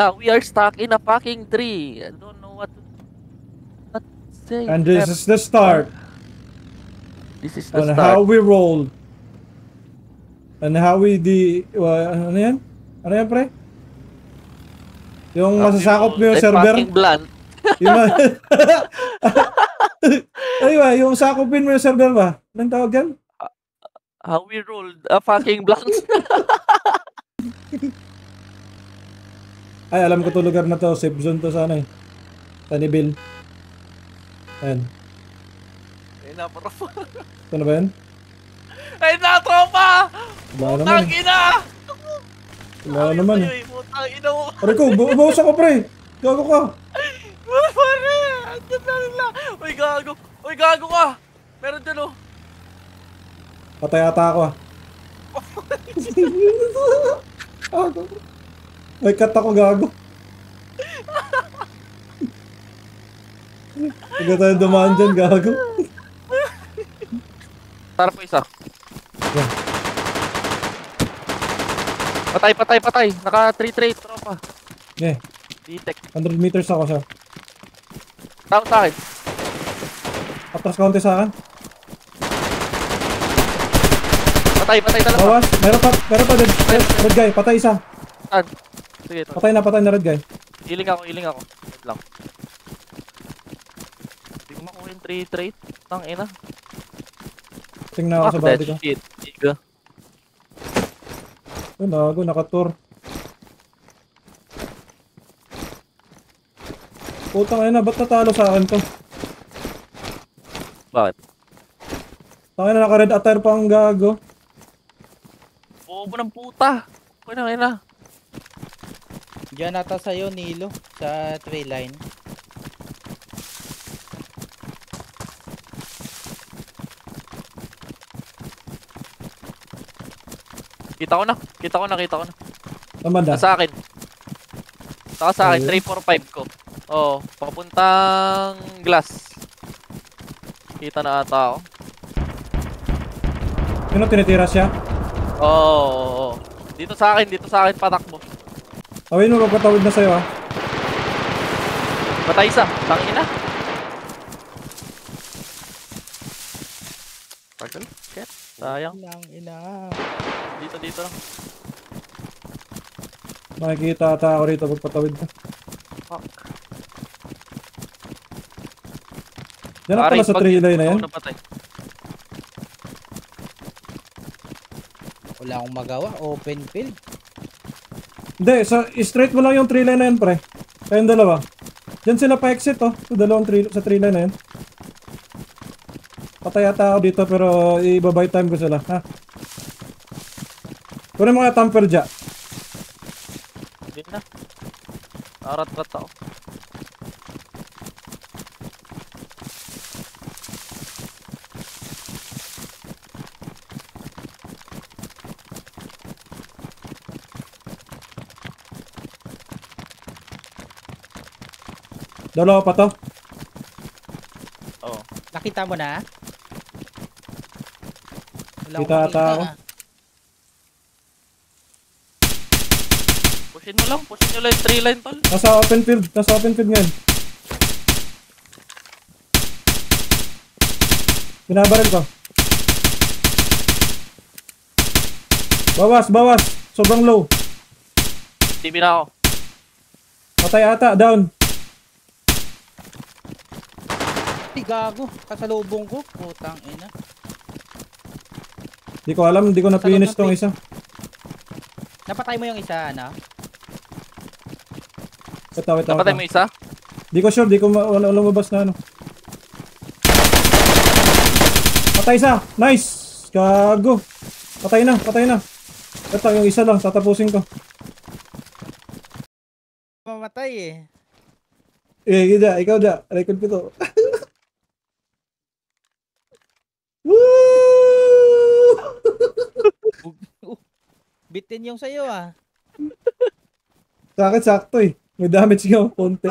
Now we are stuck in a fucking tree. I don't know what to say. And this is the start. This is the On start. how we rolled. And how we ano yan? Ano yan, pre? Yung masasakop mo yung server? Fucking blunt. Yung Aywa, yung sakopin mo yung server ba? Anong tawag yan? How we rolled a fucking blunt. Ay, alam ko to lugar na to. Safe zone to sana eh. Tanibil. Ayan. Ay na, bro. Ito na ba yan? Ay na, tropa! Wala naman Putang eh. ina! Wala naman eh. Putang ina mo. Aray ko, bumawas ako pre. Gago ka. Pare! Andyan na nila. Uy, gago. Uy, gago ka. Meron dyan oh. Patay ata ako ah. Gago. May cut ako, gago. Huwag tayo dumaan dyan, gago. Tara po isa. Yeah. Patay, patay, patay. Naka 3 tropa. Yeah. Detect. 100 meters ako siya. Tao sa akin. Atras kaunti sa akin. Patay, patay talaga. Bawas. Meron pa red guy. Patay isa. Saan? Sige, ito. Patay na red guy. Healing ako. Wait lang. Hindi ko makuha yung 3 trait. Tang ina. Tingnan ako sa body ko. Shit. Iga. Nago, naka-tour. Putang ina, ba't natalo sa akin to? Bakit? Tangin na naka-red attire pa ang gago. Bobo ng puta. Uy na, ina. Diyan ata sa'yo, Nilo. Sa tree line. Kita ko na. Naman da. Nasa akin. Saka sa akin, 3, 4, 5 ko. Oo, papuntang glass. Kita na ata ako. Sino tinitira siya? Oo. Dito sa akin, patakbo. Awin mo, magpatawid na sa'yo ah. Patay isa, tangina. Tagal, shit. Sayang. Lang ina. Dito lang. Makikita ata ako rito pagpatawid ka. Fuck. Yan na pala sa tree line na yan. Wala akong magawa. Open field. Hindi, straight mo lang yung tree line na yan, pre. Kayong dalawa. Diyan sila pa-exit, oh. Sa dalawang sa tree line na yan. Patay ata ako dito, pero i-buy time ko sila, ha? Kunin mo kaya tamper dyan. Hindi na. Narat-rat ako. Dalawa pa to. Oo. Nakita mo na? Wala Kita akong ata ako. Pushin nyo lang yung 3 line tol. Nasa open field ngayon. Binabaril ko. Bawas. Sobrang low. TV na ako. Patay ata, down. Gago, kasalubong ko. Putang ina. Di ko alam, di ko Sa loob na-finish ng tong tree. isa. Napatay mo yung isa, ano? Ito. Napatay mo isa? Di ko sure, di ko lumabas na ano. Patay isa! Nice! Gago! Patay na. Ito, yung isa lang, tatapusin ko. Mamatay eh. Ikaw da. Record ko to. Woo! Bitin yung sa'yo ah. Sa akin, sakto eh. May damage nga, konti.